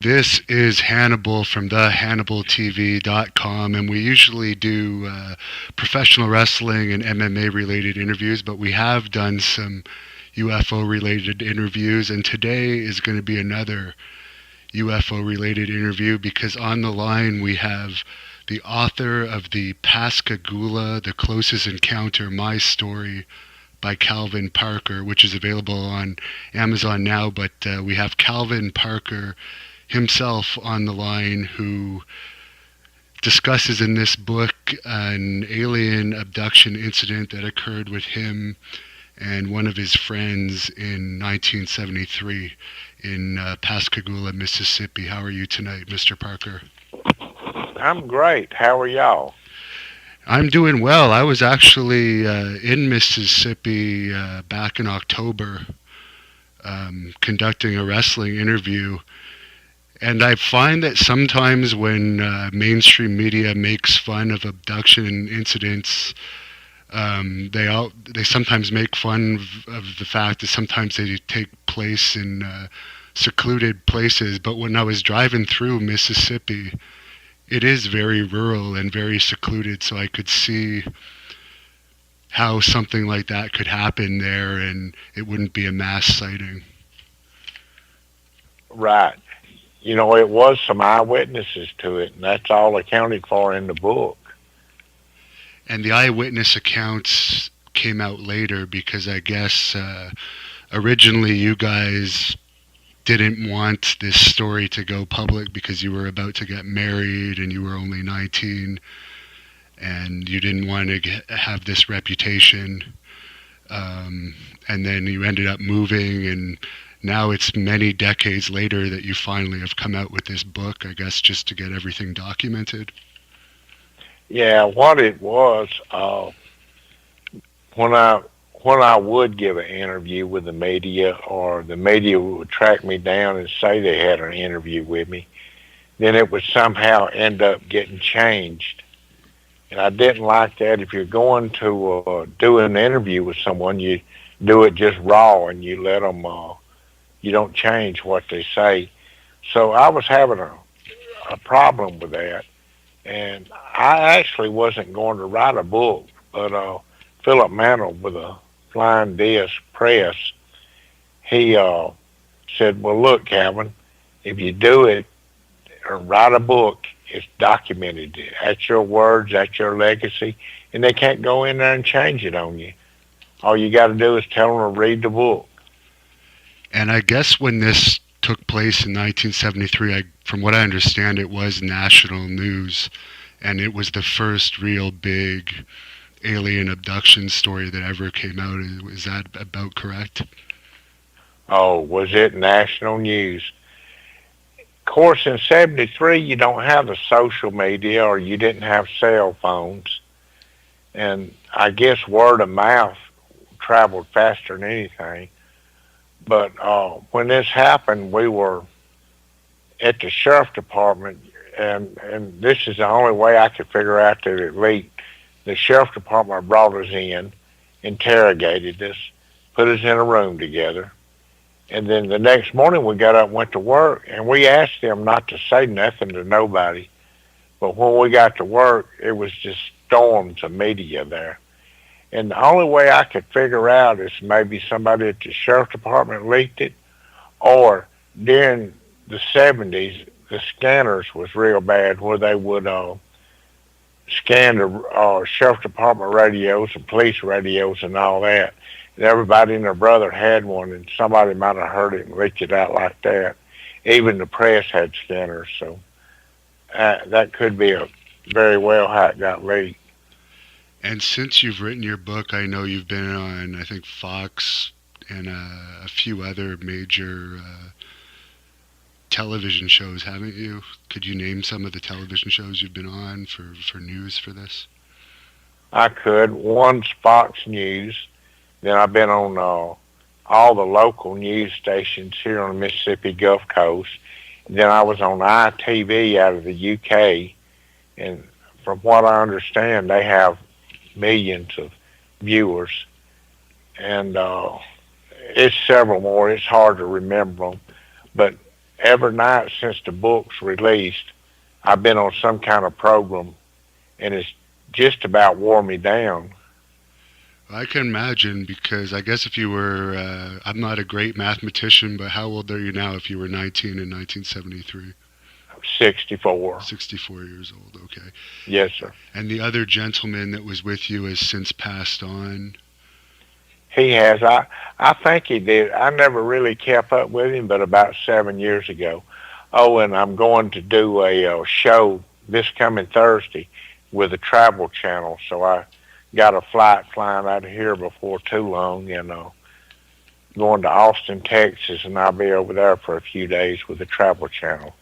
This is Hannibal from the HannibalTV.com, and we usually do professional wrestling and MMA related interviews, but we have done some UFO related interviews, and today is going to be another UFO related interview because on the line we have the author of the Pascagoula, The Closest Encounter, My Story by Calvin Parker, which is available on Amazon now, but we have Calvin Parker himself on the line who discusses in this book an alien abduction incident that occurred with him and one of his friends in 1973 in Pascagoula, Mississippi. How are you tonight, Mr. Parker? I'm great. How are y'all? I'm doing well. I was actually in Mississippi back in October conducting a wrestling interview. And I find that sometimes when mainstream media makes fun of abduction incidents, they sometimes make fun of the fact that sometimes they take place in secluded places. But when I was driving through Mississippi, it is very rural and very secluded, so I could see how something like that could happen there, and it wouldn't be a mass sighting. Right. It was some eyewitnesses to it, and that's all accounted for in the book. And the eyewitness accounts came out later because I guess originally you guys didn't want this story to go public because you were about to get married and you were only 19 and you didn't want to have this reputation. And then you ended up moving, and now it's many decades later that you finally have come out with this book, I guess, just to get everything documented. Yeah, what it was, when I would give an interview with the media, or the media would track me down and say they had an interview with me, then it would somehow end up getting changed. And I didn't like that. If you're going to do an interview with someone, you do it just raw and you let them, you don't change what they say. So I was having a problem with that. And I actually wasn't going to write a book, but Philip Mantle with a Flying Disc Press, he said, well, look, Calvin, if you do it or write a book, it's documented. That's your words, that's your legacy, and they can't go in there and change it on you. All you got to do is tell them to read the book. And I guess when this took place in 1973, from what I understand, it was national news, and it was the first real big alien abduction story that ever came out. Is that about correct? Oh, was it national news? Of course, in 73, you don't have the social media, or you didn't have cell phones. And I guess word of mouth traveled faster than anything. But when this happened, we were at the sheriff department, and this is the only way I could figure out that it leaked. The sheriff department brought us in, interrogated us, put us in a room together, and then the next morning we got up and went to work, and we asked them not to say nothing to nobody. But when we got to work, it was just storms of media there. And the only way I could figure out is maybe somebody at the sheriff department leaked it, or during the 70s, the scanners was real bad, where they would scan the sheriff department radios and police radios and all that. And everybody and their brother had one, and somebody might have heard it and leaked it out like that. Even the press had scanners, so that could be very well how it got leaked. And since you've written your book, I know you've been on, I think, Fox and a few other major television shows, haven't you? Could you name some of the television shows you've been on for news for this? I could. One's Fox News. Then I've been on all the local news stations here on the Mississippi Gulf Coast. And then I was on ITV out of the UK. And from what I understand, they have millions of viewers. And it's several more. It's hard to remember them. But every night since the book's released, I've been on some kind of program, and it's just about wore me down. I can imagine because I guess if you were, I'm not a great mathematician, but how old are you now if you were 19 in 1973? 64. 64 years old, okay. Yes, sir. And the other gentleman that was with you has since passed on. He has. I think he did. I never really kept up with him, but about 7 years ago. Oh, and I'm going to do a show this coming Thursday with the Travel Channel, so I got a flight flying out of here before too long, going to Austin, Texas, and I'll be over there for a few days with the Travel Channel.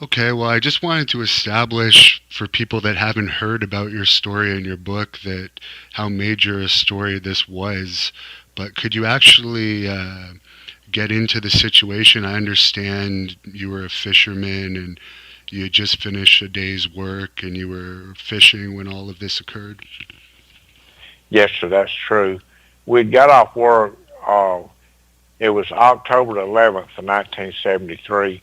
Okay, well, I just wanted to establish for people that haven't heard about your story and your book that how major a story this was. But could you actually get into the situation? I understand you were a fisherman and you had just finished a day's work and you were fishing when all of this occurred. Yes, sir, that's true. We'd got off work. It was October the 11th of 1973.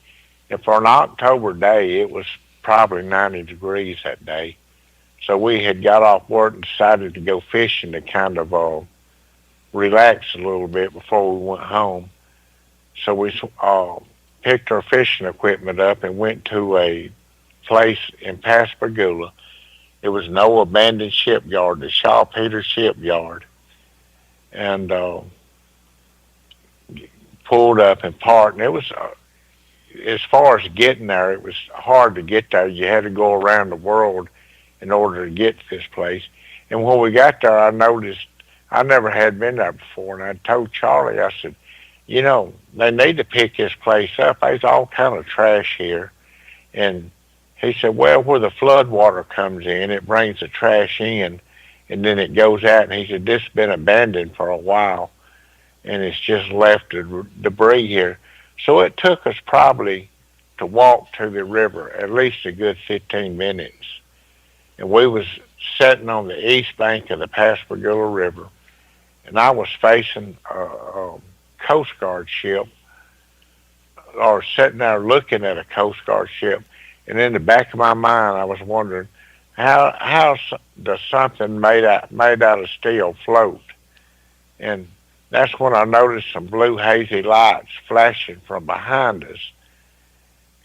And for an October day, it was probably 90 degrees that day. So we had got off work and decided to go fishing to kind of relax a little bit before we went home. So we picked our fishing equipment up and went to a place in Pascagoula. It was an old abandoned shipyard, the Shaw Peters Shipyard, and pulled up and parked. And it was, as far as getting there, it was hard to get there. You had to go around the world in order to get to this place. And when we got there, I noticed I never had been there before, and I told Charlie, I said, they need to pick this place up. There's all kind of trash here. And he said, well, where the flood water comes in, it brings the trash in, and then it goes out. And he said, this has been abandoned for a while, and it's just left the debris here. So it took us probably to walk to the river at least a good 15 minutes. And we was sitting on the east bank of the Pascagoula River, and I was facing a Coast Guard ship, or sitting there looking at a Coast Guard ship. And in the back of my mind, I was wondering, how does something made out of steel float? And that's when I noticed some blue hazy lights flashing from behind us.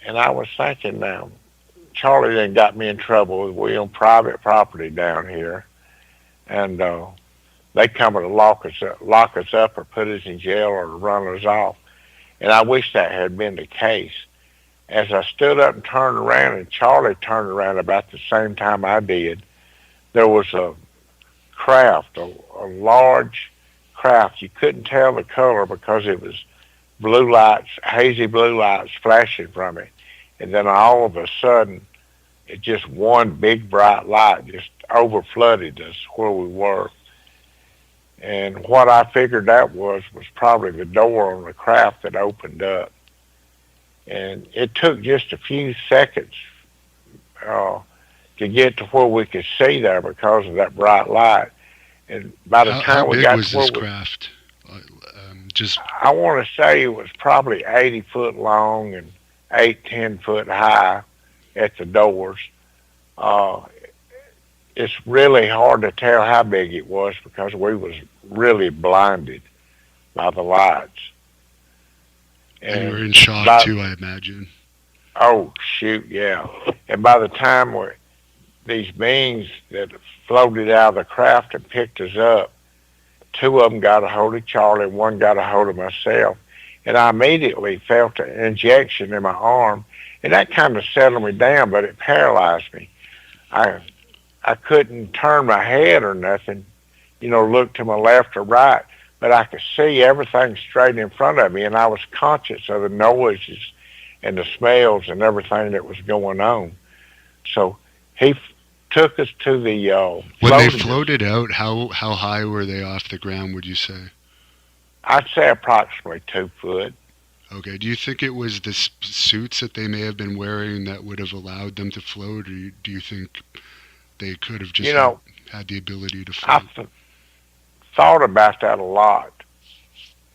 And I was thinking, now, Charlie done got me in trouble. We on private property down here. And they come to lock us up or put us in jail or run us off. And I wish that had been the case. As I stood up and turned around, and Charlie turned around about the same time I did, there was a craft, a large craft. You couldn't tell the color because it was blue lights, hazy blue lights flashing from it. And then all of a sudden, it just one big bright light just over flooded us where we were. And what I figured that was probably the door on the craft that opened up. And it took just a few seconds to get to where we could see there because of that bright light. And by the How time we big got was to where this craft? Just I want to say it was probably 80 foot long and 10 foot high at the doors. Uh, it's really hard to tell how big it was because we was really blinded by the lights. and you were And in shock by, too, I imagine. oh shoot, yeah. And by the time these beings that floated out of the craft and picked us up, two of them got a hold of Charlie, one got a hold of myself. And I immediately felt an injection in my arm, and that kind of settled me down, but it paralyzed me. I I couldn't turn my head or nothing, look to my left or right, but I could see everything straight in front of me, and I was conscious of the noises and the smells and everything that was going on. So he took us to the When they floating. floated out, how high were they off the ground, would you say? I'd say approximately 2 foot. Okay. Do you think it was the suits that they may have been wearing that would have allowed them to float, or do you think they could have You just know, had the ability to I float? thought about that a lot,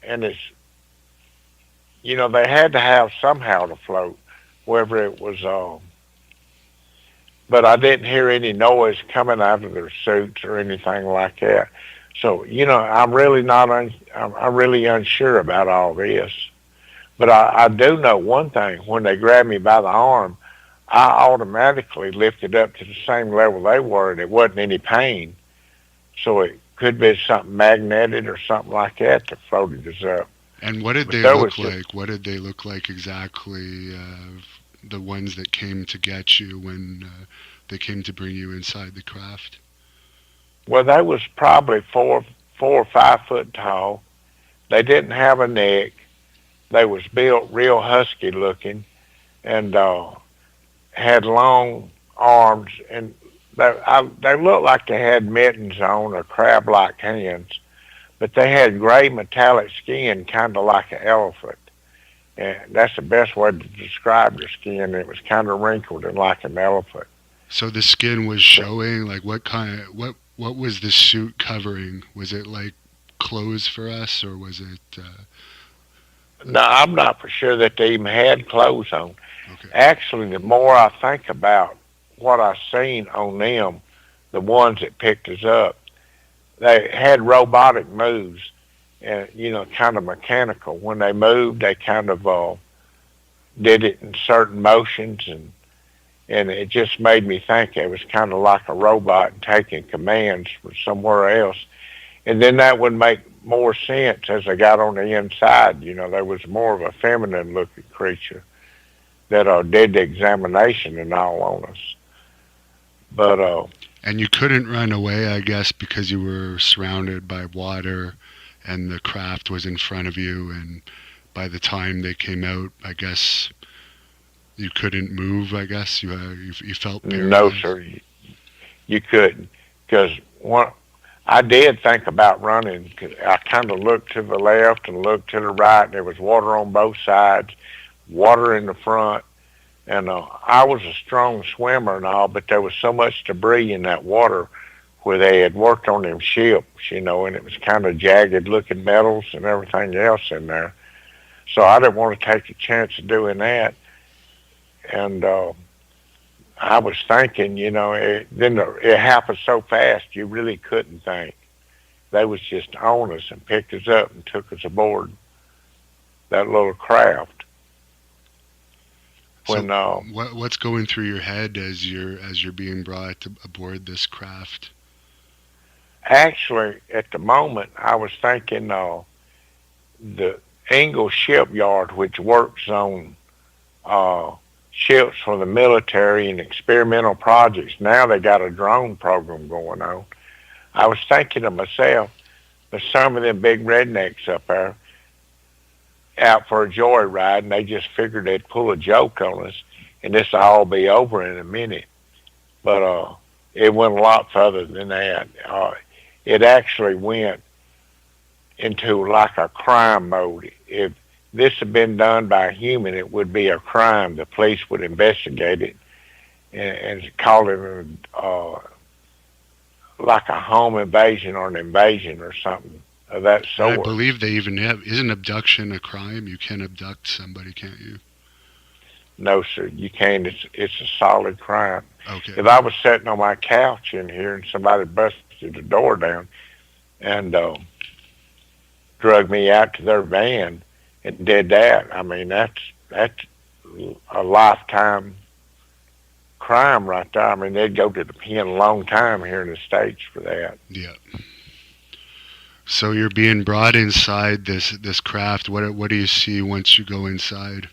and it's they had to have somehow to float, whether it was, but I didn't hear any noise coming out of their suits or anything like that. So, I'm really not, I'm really unsure about all this. But I do know one thing. When they grabbed me by the arm, I automatically lifted up to the same level they were, and it wasn't any pain. So it could be something magnetic or something like that that floated us up. And what did But they there was look just, like? What did they look like exactly? The ones that came to get you when they came to bring you inside the craft. well, they was probably 4 or 5 foot tall. They didn't have a neck. They was built real husky looking, and had long arms, and they looked like they had mittens on or crab-like hands, but they had gray metallic skin, kind of like an elephant. And that's the best way to describe their skin. It was kind of wrinkled and like an elephant. So the skin was showing. Like what kind? What was the suit covering? Was it like clothes for us, or was it? Now, I'm not for sure that they even had clothes on. Okay. Actually, the more I think about what I seen on them, the ones that picked us up, they had robotic moves and, kind of mechanical. When they moved, they kind of did it in certain motions, and it just made me think it was kind of like a robot taking commands from somewhere else. And then that would make more sense as I got on the inside. There was more of a feminine looking creature that did the examination and all on us. But And you couldn't run away, I guess, because you were surrounded by water, and the craft was in front of you. And by the time they came out, I guess you couldn't move. I guess you felt no, paralyzed. sir, you couldn't. Because I did think about running. 'Cause I kind of looked to the left and looked to the right, and there was water on both sides, water in the front. And I was a strong swimmer and all, but there was so much debris in that water where they had worked on them ships, and it was kind of jagged looking metals and everything else in there. So I didn't want to take a chance of doing that. And I was thinking, it happened so fast you really couldn't think. They was just on us and picked us up and took us aboard that little craft. So When what's going through your head as you're being brought aboard this craft? Actually, at the moment, I was thinking the Ingalls shipyard, which works on uh, ships for the military and experimental projects. Now they got a drone program going on. I was thinking to myself, there's some of them big rednecks up there out for a joyride, and they just figured they'd pull a joke on us, and this will all be over in a minute. But it went a lot further than that. It actually went into like a crime mode. If this had been done by a human, it would be a crime. The police would investigate it and call it like a home invasion or an invasion or something of that And I sort. believe they even have. Isn't abduction a crime? You can abduct somebody, can't you? No, sir, you can't. It's a solid crime. Okay. If I was sitting on my couch in here and somebody busted the door down and drug me out to their van and did that, I mean that's a lifetime crime right there. I mean they'd go to the pen a long time here in the States for that. Yeah. So you're being brought inside this craft. What do you see once you go inside?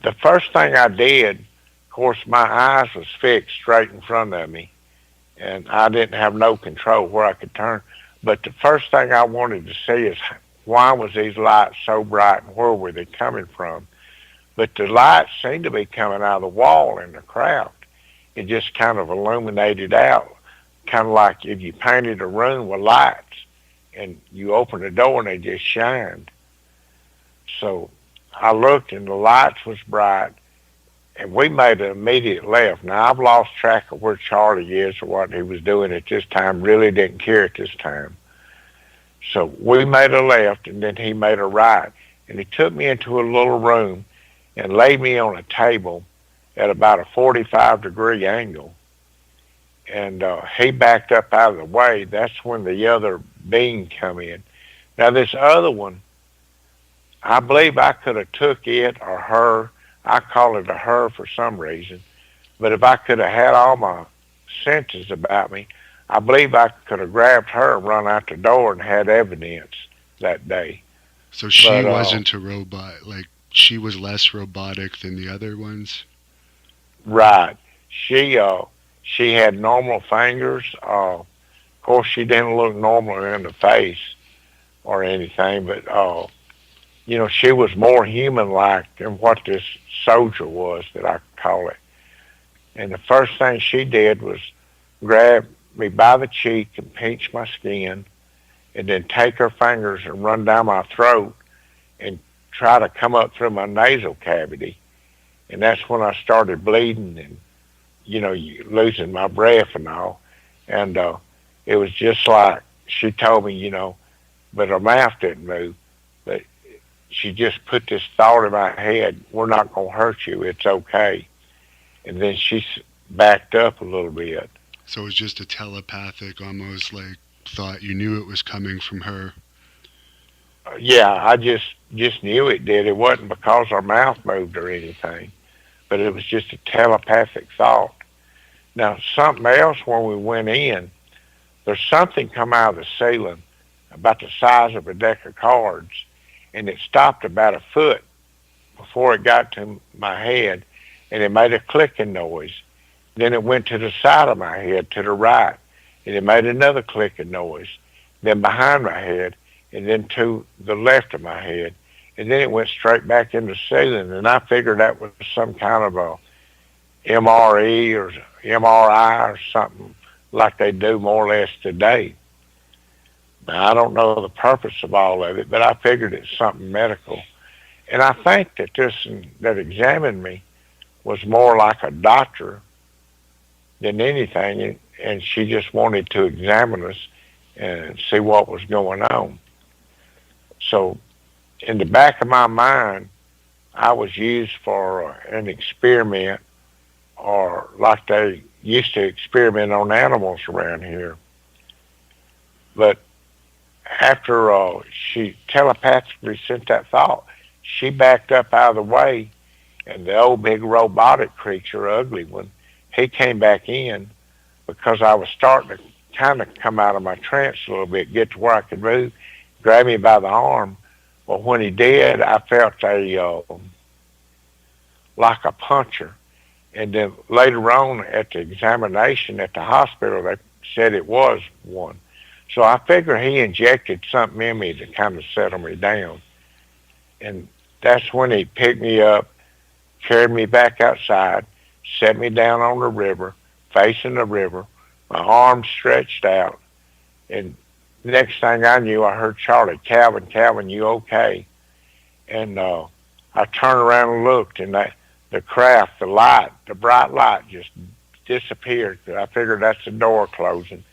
The first thing I did, of course, my eyes was fixed straight in front of me, and I didn't have no control where I could turn. But the first thing I wanted to see is why was these lights so bright and where were they coming from? But the lights seemed to be coming out of the wall in the craft. It just kind of illuminated out, kind of like if you painted a room with lights and you opened the door and they just shined. So I looked and the lights was bright, and we made an immediate left. Now I've lost track of where Charlie is or what he was doing at this time. Really didn't care at this time. So we made a left, and then he made a right, and he took me into a little room and laid me on a table at about a 45-degree angle. And he backed up out of the way. That's when the other being come in. Now this other one, I believe I could have took it or her. I call it a her for some reason. But if I could have had all my senses about me, I believe I could have grabbed her and run out the door and had evidence that day. So she But wasn't a robot, like she was less robotic than the other ones? right, she had normal fingers. Of course, she didn't look normal in the face or anything, but she was more human-like than what this soldier was that I call it. And the first thing she did was grab me by the cheek and pinch my skin, and then take her fingers and run down my throat and try to come up through my nasal cavity. And that's when I started bleeding and, losing my breath and all. And it was just like she told me, but her mouth didn't move. But she just put this thought in my head, we're not going to hurt you, it's okay. And then she backed up a little bit. So it was just a telepathic, almost like thought. You knew it was coming from her. Yeah, I just knew it did. It wasn't because her mouth moved or anything, but it was just a telepathic thought. Now, something else when we went in, there's something come out of the ceiling about the size of a deck of cards, and it stopped about a foot before it got to my head, and it made a clicking noise. Then it went to the side of my head, to the right, and it made another clicking noise. Then behind my head, and then to the left of my head, and then it went straight back in the ceiling, and I figured that was some kind of a MRE or MRI or something like they do more or less today. Now, I don't know the purpose of all of it, but I figured it's something medical. And I think that this that examined me was more like a doctor than anything, and she just wanted to examine us and see what was going on. So in the back of my mind, I was used for an experiment, or like they used to experiment on animals around here. But after she telepathically sent that thought, she backed up out of the way, and the old big robotic creature, ugly one, he came back in because I was starting to kind of come out of my trance a little bit, get to where I could move, grab me by the arm. Well, when he did, I felt like a puncher. And then later on at the examination at the hospital, they said it was one. So I figure he injected something in me to kind of settle me down. And that's when he picked me up, carried me back outside, set me down on the river, facing the river, my arms stretched out. And next thing I knew, I heard Charlie, Calvin, you okay? And I turned around and looked, and the craft, the light, the bright light just disappeared. I figured that's the door closing.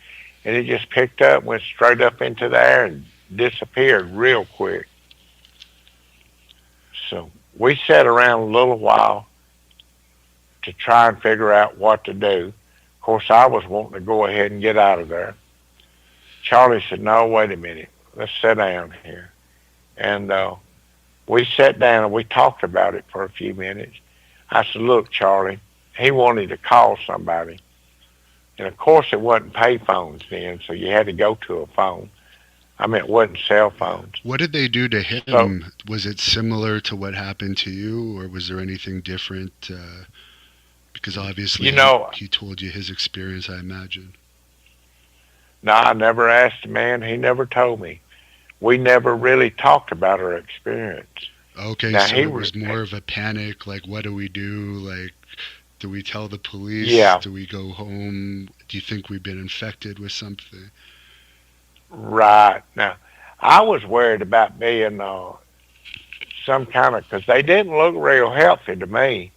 And it just picked up, went straight up into the air and disappeared real quick. So we sat around a little while to try and figure out what to do. Of course, I was wanting to go ahead and get out of there. Charlie said, no, wait a minute. Let's sit down here. And we sat down and we talked about it for a few minutes. I said, look, Charlie, he wanted to call somebody. And of course, it wasn't pay phones then, so you had to go to a phone. I mean, it wasn't cell phones. What did they do to him? So, was it similar to what happened to you, or was there anything different? Because obviously, he told you his experience, I imagine. No, I never asked the man. He never told me. We never really talked about our experience. Okay, now, so it was more of a panic, like, what do we do? Like, do we tell the police? Yeah. Do we go home? Do you think we've been infected with something? Right. Now, I was worried about being some kind of, because they didn't look real healthy to me,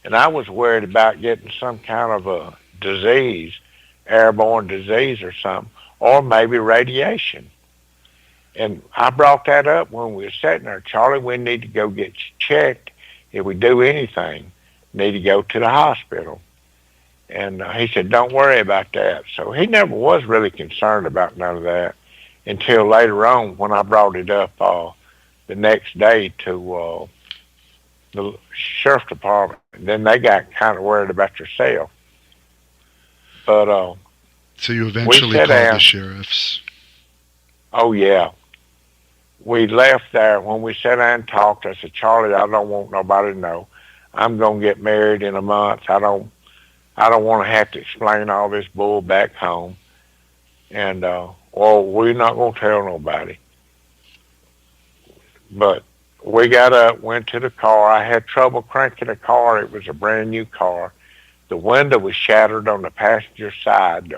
and I was worried about getting some kind of a disease, airborne disease or something, or maybe radiation. And I brought that up when we were sitting there. Charlie, we need to go get checked. If we do anything, need to go to the hospital. And he said, don't worry about that. So he never was really concerned about none of that until later on when I brought it up the next day to the sheriff's department. And then they got kind of worried about themselves. But So you we eventually sat called the down. sheriffs. Oh, yeah. We left there. When we sat down and talked, I said, Charlie, I don't want nobody to know. I'm going to get married in a month. I don't want to have to explain all this bull back home. And, well, we're not going to tell nobody. But we got up, went to the car. I had trouble cranking the car. It was a brand new car. The window was shattered on the passenger side.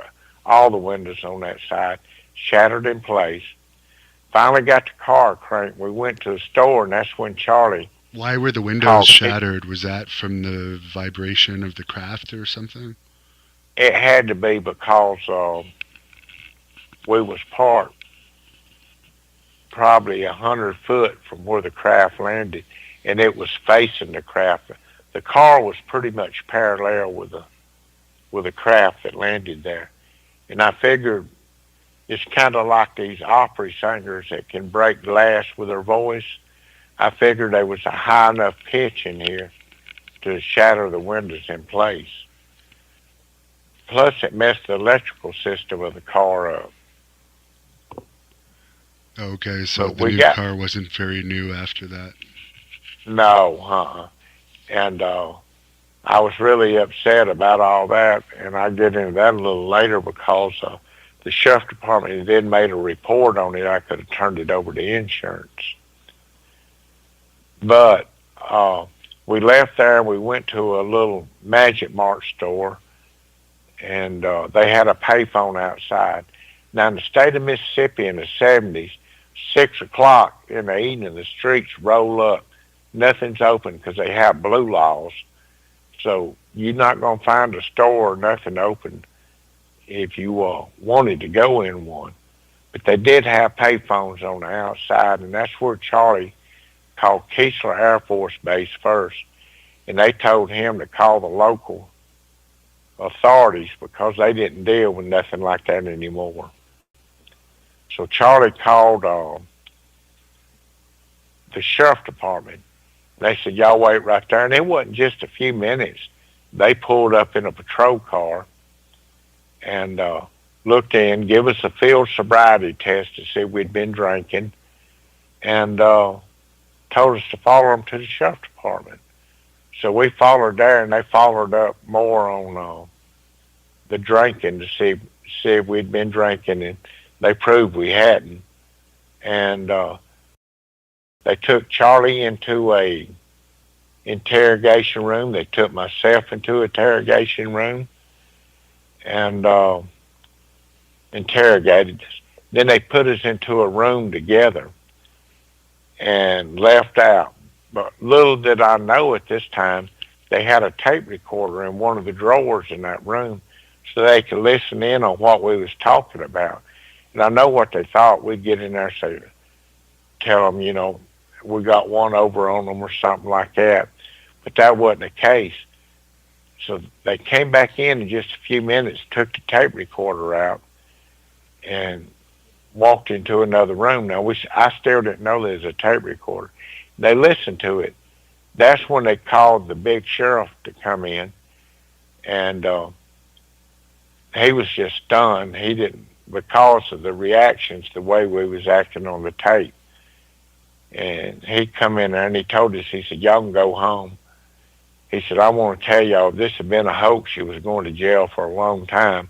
All the windows on that side shattered in place. Finally got the car cranked. We went to the store, and that's when Charlie Why were the windows called. shattered? Was that from the vibration of the craft or something? It had to be because we was parked probably 100 foot from where the craft landed, and it was facing the craft. The car was pretty much parallel with the craft that landed there, and I figured it's kind of like these opera singers that can break glass with their voice. I figured there was a high enough pitch in here to shatter the windows in place. Plus, it messed the electrical system of the car up. Okay, so But the we new got car wasn't very new after that. no, and I was really upset about all that, and I get into that a little later because the sheriff department then made a report on it. I could have turned it over to insurance, but we left there and we went to a little Magic Mart store, and they had a payphone outside. Now in the state of Mississippi in the '70s, 6 o'clock in the evening, the streets roll up. Nothing's open because they have blue laws. So you're not going to find a store or nothing open if you wanted to go in one. But they did have payphones on the outside, and that's where Charlie called Keesler Air Force Base first. And they told him to call the local authorities because they didn't deal with nothing like that anymore. So Charlie called the sheriff department. They said, y'all wait right there. And it wasn't just a few minutes. They pulled up in a patrol car and looked in, give us a field sobriety test to see if we'd been drinking, and told us to follow them to the sheriff department. So we followed there, and they followed up more on the drinking to see if we'd been drinking, and they proved we hadn't. And they took Charlie into a interrogation room. They took myself into an interrogation room and interrogated us. Then they put us into a room together and left out. But little did I know at this time, they had a tape recorder in one of the drawers in that room so they could listen in on what we was talking about. And I know what they thought. We'd get in there and say, tell them, we got one over on them or something like that. But that wasn't the case. So they came back in just a few minutes, took the tape recorder out, and walked into another room. Now, I still didn't know there was a tape recorder. They listened to it. That's when they called the big sheriff to come in, and he was just stunned. He didn't, because of the reactions, the way we was acting on the tape. And he come in there and he told us, he said, y'all can go home. He said, I want to tell y'all, if this had been a hoax, you was going to jail for a long time.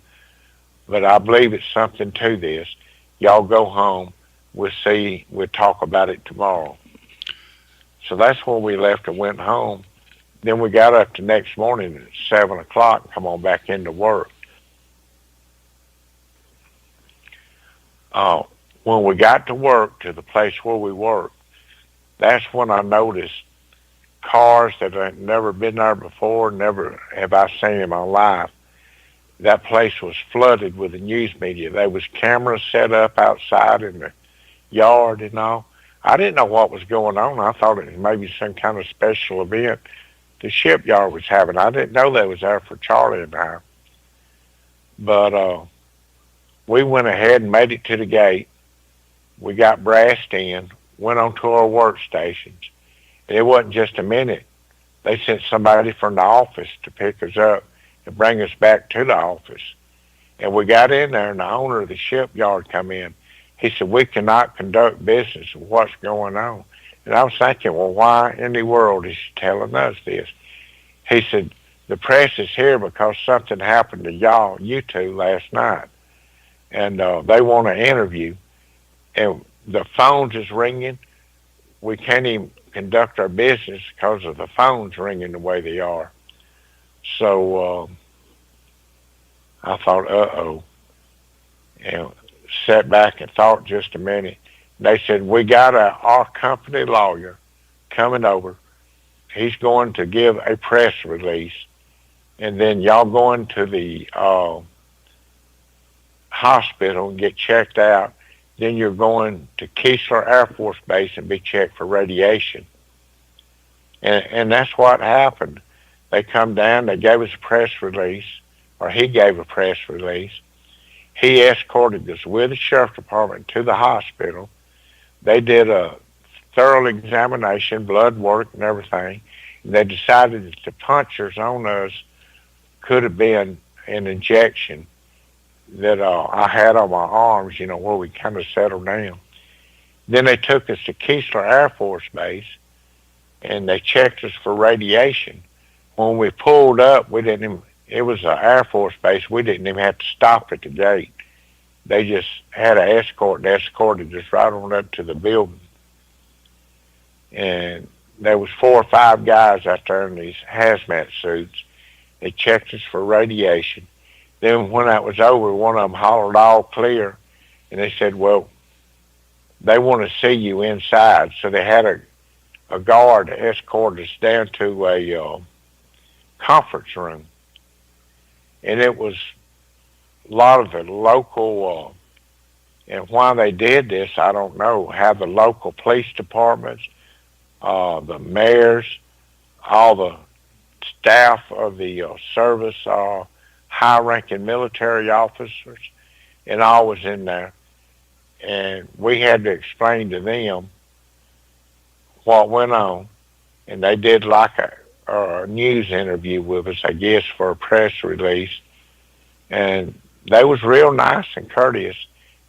But I believe it's something to this. Y'all go home. We'll talk about it tomorrow. So that's when we left and went home. Then we got up the next morning at 7 o'clock and come on back into work. When we got to work, to the place where we worked, that's when I noticed cars that had never been there before, never have I seen in my life. That place was flooded with the news media. There was cameras set up outside yard and all. I didn't know what was going on. I thought it was maybe some kind of special event the shipyard was having. I didn't know they was there for Charlie and I. But we went ahead and made it to the gate. We got brassed in, went on to our workstations. And it wasn't just a minute. They sent somebody from the office to pick us up and bring us back to the office. And we got in there, and the owner of the shipyard come in. He said, we cannot conduct business. What's going on? And I was thinking, well, why in the world is he telling us this? He said, the press is here because something happened to y'all, you two, last night. And they want to interview. And the phones is ringing. We can't even conduct our business because of the phones ringing the way they are. So I thought, uh-oh. And sat back and thought just a minute. They said, we got our company lawyer coming over. He's going to give a press release. And then y'all going to the hospital and get checked out. Then you're going to Keesler Air Force Base and be checked for radiation. And that's what happened. They come down, they gave us a press release, or he gave a press release. He escorted us with the sheriff department to the hospital. They did a thorough examination, blood work and everything. And they decided that the punctures on us could have been an injection that I had on my arms, where we kind of settled down. Then they took us to Keesler Air Force Base, and they checked us for radiation. When we pulled up, it was an Air Force Base. We didn't even have to stop at the gate. They just had an escort and escorted us right on up to the building. And there was 4 or 5 guys out there in these hazmat suits. They checked us for radiation. Then when that was over, one of them hollered all clear, and they said, well, they want to see you inside. So they had a guard escort us down to a conference room. And it was a lot of the local, and why they did this, I don't know, have the local police departments, the mayors, all the staff of the service, high-ranking military officers, and all was in there. And we had to explain to them what went on. And they did like a news interview with us, I guess, for a press release. And they was real nice and courteous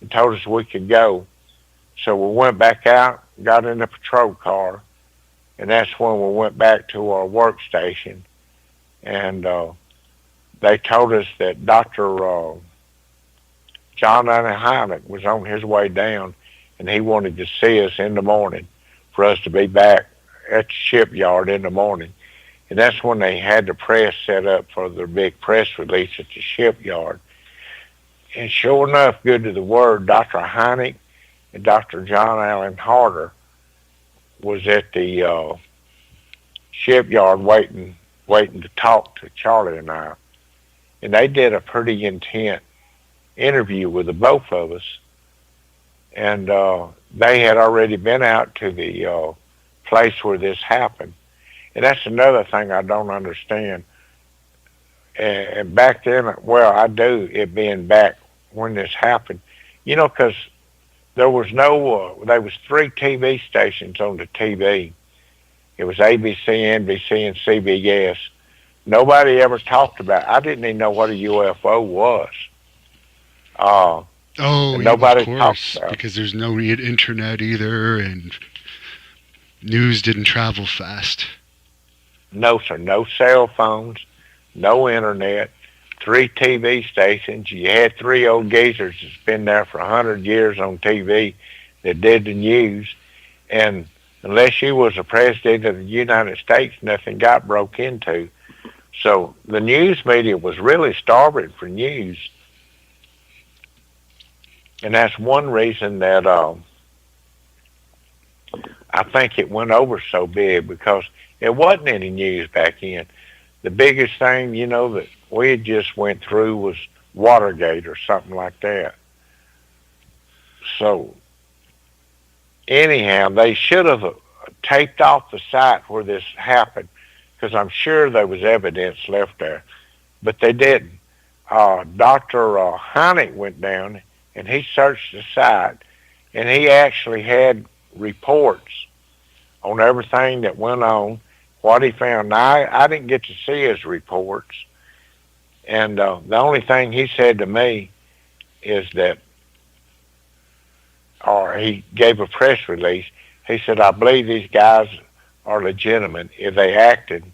and told us we could go. So we went back out, got in the patrol car, and that's when we went back to our workstation. And they told us that Dr. John Allen Hynek was on his way down, and he wanted to see us in the morning for us to be back at the shipyard in the morning. And that's when they had the press set up for their big press release at the shipyard. And sure enough, good to the word, Dr. Hynek and Dr. John Allen Harder was at the shipyard waiting to talk to Charlie and I. And they did a pretty intense interview with the both of us. And they had already been out to the place where this happened. And that's another thing I don't understand. And back then, well, I do, it being back when this happened, because there was there was 3 TV stations on the TV. It was ABC, NBC, and CBS. Nobody ever talked about it. I didn't even know what a UFO was. Oh, nobody of course, talked about it. because there's no internet either, and news didn't travel fast. No, sir. No cell phones, no internet, 3 TV stations. You had 3 old geezers that's been there for 100 years on TV that did the news. And unless you was the president of the United States, nothing got broke into. So the news media was really starving for news. And that's one reason that I think it went over so big, because there wasn't any news back then. The biggest thing, that we had just went through was Watergate or something like that. So anyhow, they should have taped off the site where this happened, because I'm sure there was evidence left there, but they didn't. Dr. Heineck went down and he searched the site, and he actually had reports on everything that went on, what he found. Now, I didn't get to see his reports, and the only thing he said to me is that, or he gave a press release, he said, I believe these guys are legitimate. If they acted,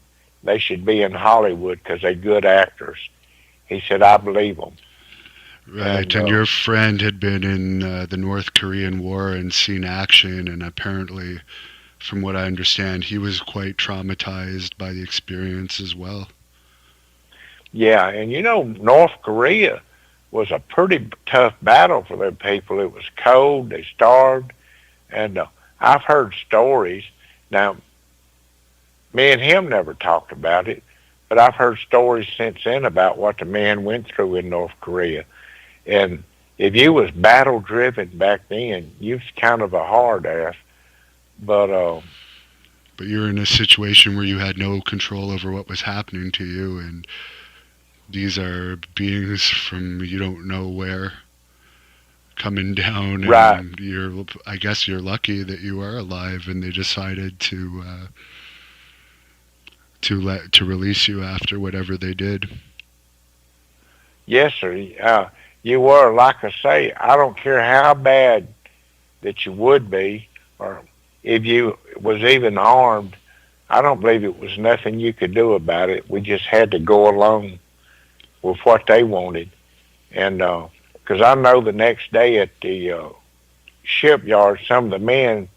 they should be in Hollywood because they're good actors. He said, I believe them. Right, and your friend had been in the North Korean War and seen action, and apparently, from what I understand, he was quite traumatized by the experience as well. Yeah, and North Korea was a pretty tough battle for their people. It was cold, they starved, and I've heard stories. Now, me and him never talked about it, but I've heard stories since then about what the men went through in North Korea. And if you was battle driven back then, you was kind of a hard ass. But But you're in a situation where you had no control over what was happening to you, and these are beings from you don't know where coming down, right, and I guess you're lucky that you are alive, and they decided to release you after whatever they did. yes, sir. You were, like I say, I don't care how bad that you would be, or if you was even harmed. I don't believe it was nothing you could do about it. We just had to go along with what they wanted. And because I know the next day at the shipyard, some of the men,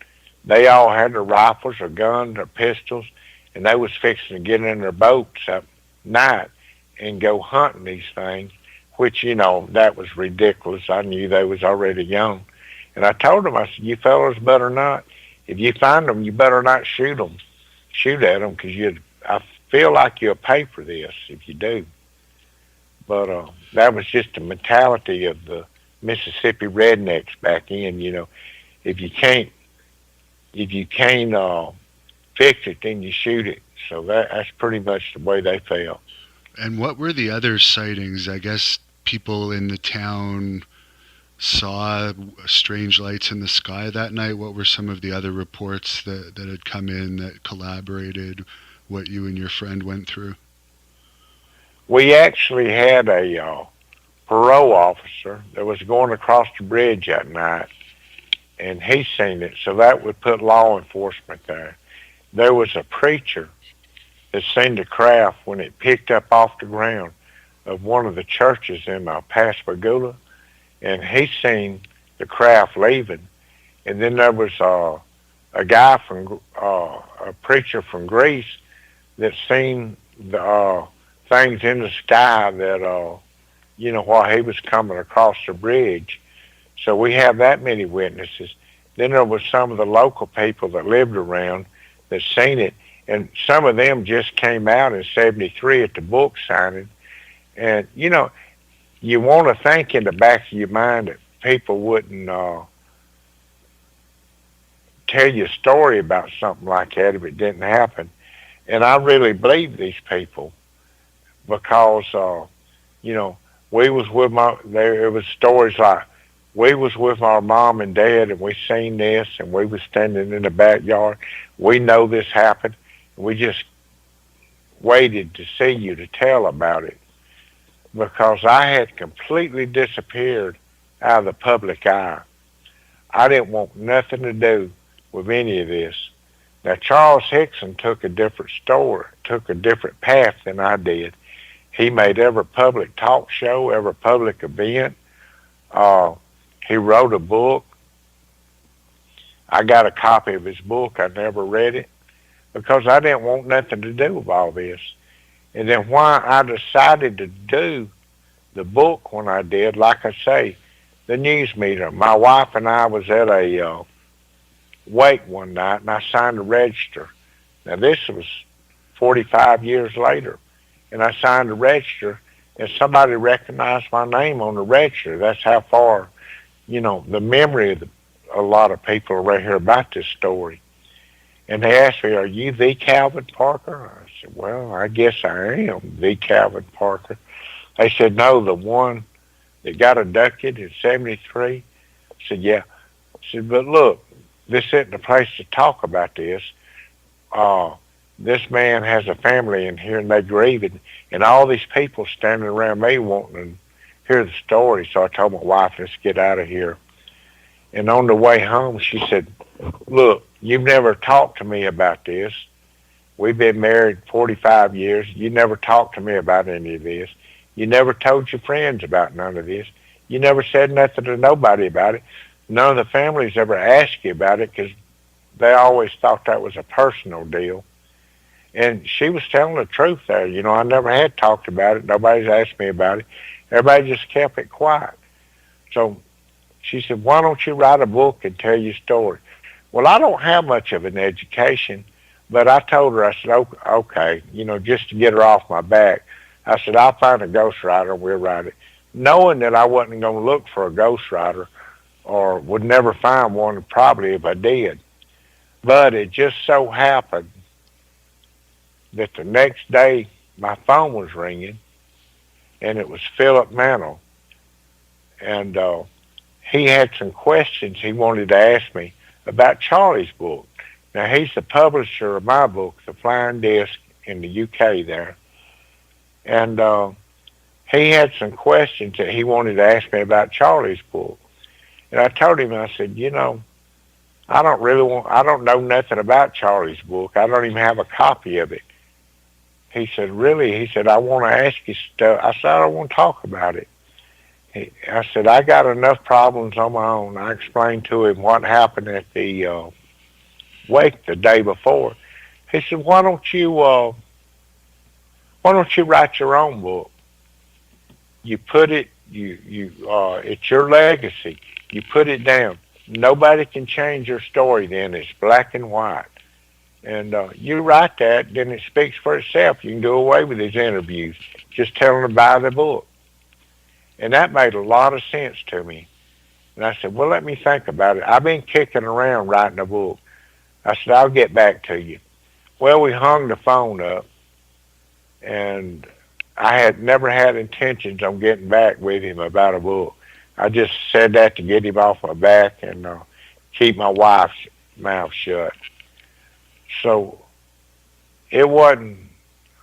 they all had their rifles or guns or pistols, and they was fixing to get in their boats at night and go hunting these things, which, that was ridiculous. I knew they was already young. And I told them, I said, you fellas better not, if you find them, you better not shoot at them, because I feel like you'll pay for this if you do. But that was just the mentality of the Mississippi rednecks back in. If you can't fix it, then you shoot it. So that's pretty much the way they felt. And what were the other sightings? I guess people in the town saw strange lights in the sky that night. What were some of the other reports that had come in that collaborated what you and your friend went through? We actually had a parole officer that was going across the bridge that night, and he seen it, so that would put law enforcement there. There was a preacher that seen the craft when it picked up off the ground of one of the churches in Pascagoula, and he seen the craft leaving. And then there was a guy from a preacher from Greece that seen the things in the sky that while he was coming across the bridge. So we have that many witnesses. Then there was some of the local people that lived around that seen it, and some of them just came out in '73 at the book signing. And you want to think in the back of your mind that people wouldn't tell you a story about something like that if it didn't happen. And I really believe these people, because we was with it was stories like, we was with our mom and dad and we seen this, and we was standing in the backyard. We know this happened. We just waited to see you to tell about it, because I had completely disappeared out of the public eye. I didn't want nothing to do with any of this. Now, Charles Hickson took a different path than I did. He made every public talk show, every public event. He wrote a book. I got a copy of his book. I never read it because I didn't want nothing to do with all this. And then why I decided to do the book when I did, like I say, the news meter. My wife and I was at a wake one night, and I signed a register. Now, this was 45 years later, and I signed a register, and somebody recognized my name on the register. That's how far, the memory a lot of people around here about this story. And they asked me, are you the Calvin Parker? I said, well, I guess I am the Calvin Parker. They said, no, the one that got abducted in 73. I said, yeah. I said, but look, this isn't the place to talk about this. This man has a family in here and they're grieving, and all these people standing around me wanting to hear the story. So I told my wife, let's get out of here. And on the way home, she said, look, you've never talked to me about this. We've been married 45 years. You never talked to me about any of this. You never told your friends about none of this. You never said nothing to nobody about it. None of the families ever asked you about it because they always thought that was a personal deal. And she was telling the truth there. You know, I never had talked about it. Nobody's asked me about it. Everybody just kept it quiet. So she said, why don't you write a book and tell your story? Well, I don't have much of an education, but I told her, I said, okay, you know, just to get her off my back, I said, I'll find a ghostwriter and we'll write it. Knowing that I wasn't going to look for a ghostwriter or would never find one probably if I did. But it just so happened that the next day my phone was ringing and it was Philip Mantle. And he had some questions he wanted to ask me about Charlie's book. Now, he's the publisher of my book, The Flying Disc, in the UK there. And he had some questions that he wanted to ask me about Charlie's book. And I told him, I said, you know, I don't know nothing about Charlie's book. I don't even have a copy of it. He said, really? He said, I want to ask you stuff. I said, I don't want to talk about it. I said, I got enough problems on my own. I explained to him what happened at the wake the day before. He said, why don't you write your own book? You put it, it's your legacy. You put it down. Nobody can change your story then. It's black and white. And you write that, then it speaks for itself. You can do away with these interviews. Just tell them to buy the book. And that made a lot of sense to me. And I said, well, let me think about it. I've been kicking around writing a book. I said, I'll get back to you. Well, we hung the phone up, and I had never had intentions on getting back with him about a book. I just said that to get him off my back and keep my wife's mouth shut. So it wasn't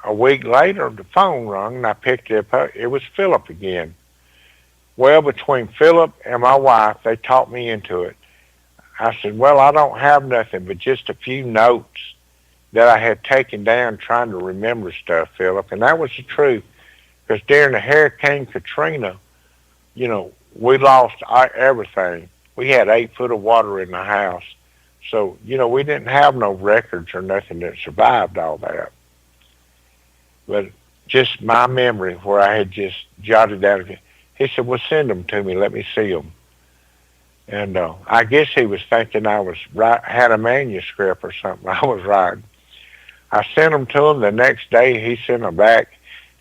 a week later, the phone rang, and I picked it up. It was Philip again. Well, between Philip and my wife, they talked me into it. I said, well, I don't have nothing but just a few notes that I had taken down trying to remember stuff, Philip. And that was the truth. Because during the Hurricane Katrina, you know, we lost everything. We had 8 foot of water in the house. So, you know, we didn't have no records or nothing that survived all that. But just my memory where I had just jotted down. He said, well, send them to me. Let me see them. And I guess he was thinking I was had a manuscript or something I was writing. I sent them to him. The next day, he sent them back.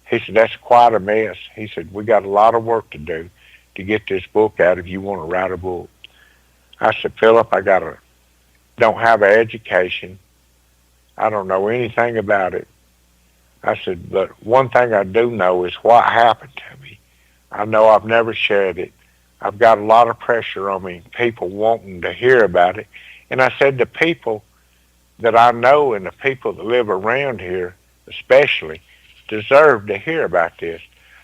He said, that's quite a mess. He said, we got a lot of work to do to get this book out if you want to write a book. I said, Philip, don't have an education. I don't know anything about it. I said, but one thing I do know is what happened to me. I know I've never shared it. I've got a lot of pressure on me, people wanting to hear about it. And I said, the people that I know and the people that live around here especially deserve to hear about this.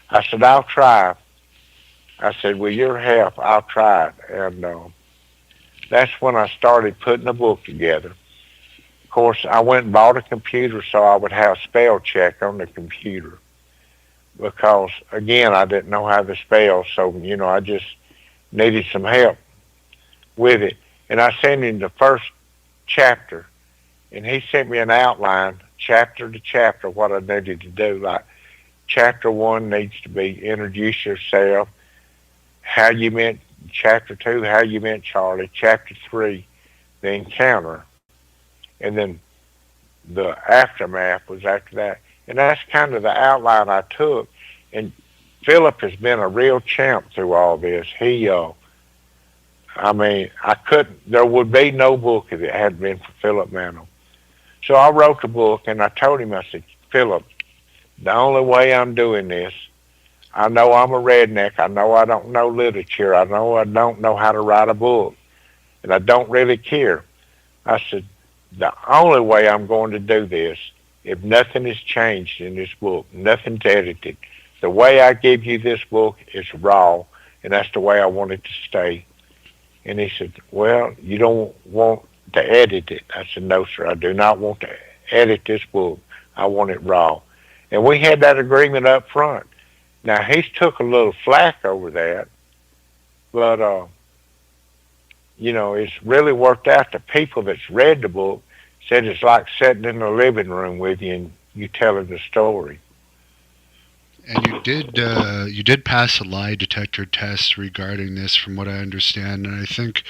I said, I'll try. I said, with your help, I'll try it. And that's when I started putting a book together. Of course, I went and bought a computer so I would have spell check on the computer. Because, again, I didn't know how to spell, so, you know, I just needed some help with it. And I sent him the first chapter, and he sent me an outline, chapter to chapter, what I needed to do. Like, chapter 1 needs to be introduce yourself, how you met, chapter 2, how you met Charlie, chapter 3, the encounter, and then the aftermath was after that. And that's kind of the outline I took. And Philip has been a real champ through all this. He I mean, I couldn't. There would be no book if it hadn't been for Philip Mantle. So I wrote the book, and I told him, I said, Philip, the only way I'm doing this, I know I'm a redneck. I know I don't know literature. I know I don't know how to write a book, and I don't really care. I said, the only way I'm going to do this, if nothing has changed in this book, nothing's edited, the way I give you this book is raw, and that's the way I want it to stay. And he said, well, you don't want to edit it. I said, no, sir, I do not want to edit this book. I want it raw. And we had that agreement up front. Now, he's took a little flack over that, but, it's really worked out. The people that's read the book said it's like sitting in the living room with you and you telling the story. And you did pass a lie detector test regarding this, from what I understand, and I think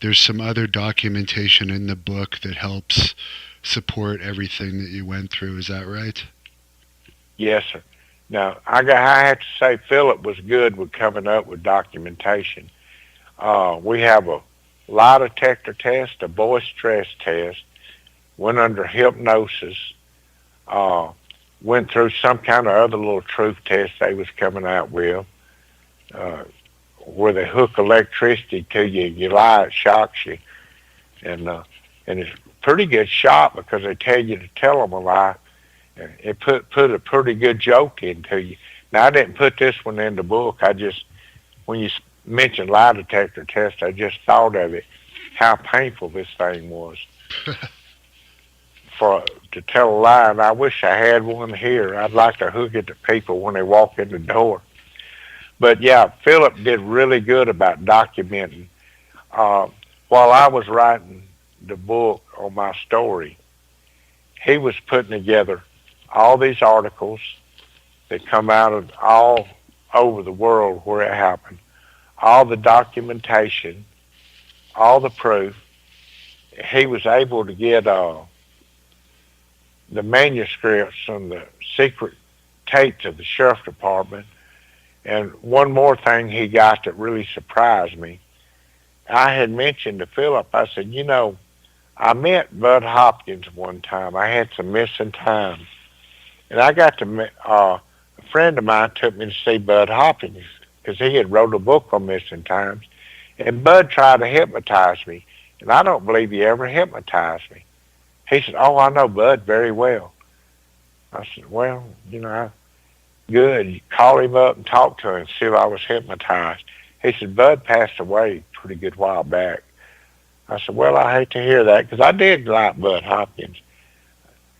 there's some other documentation in the book that helps support everything that you went through. Is that right? Yes, sir. Now, I have to say Philip was good with coming up with documentation. We have a lie detector test, a voice stress test, went under hypnosis, went through some kind of other little truth test they was coming out with, uh, where they hook electricity to you, you lie, it shocks you, and it's a pretty good shock because they tell you to tell them a lie. It put a pretty good joke into you. Now, I didn't put this one in the book. When you mentioned lie detector test, I just thought of it, how painful this thing was to tell a lie. And I wish I had one here. I'd like to hook it to people when they walk in the door. But yeah, Philip did really good about documenting. While I was writing the book on my story, he was putting together all these articles that come out of all over the world where it happened, all the documentation, all the proof. He was able to get the manuscripts and the secret tapes of the sheriff department. And one more thing he got that really surprised me, I had mentioned to Philip, I said, I met Bud Hopkins one time. I had some missing time. And I got to, a friend of mine took me to see Bud Hopkins because he had wrote a book on missing times. And Bud tried to hypnotize me. And I don't believe he ever hypnotized me. He said, oh, I know Bud very well. I said, well, good. You call him up and talk to him and see if I was hypnotized. He said, Bud passed away a pretty good while back. I said, well, I hate to hear that because I did like Bud Hopkins.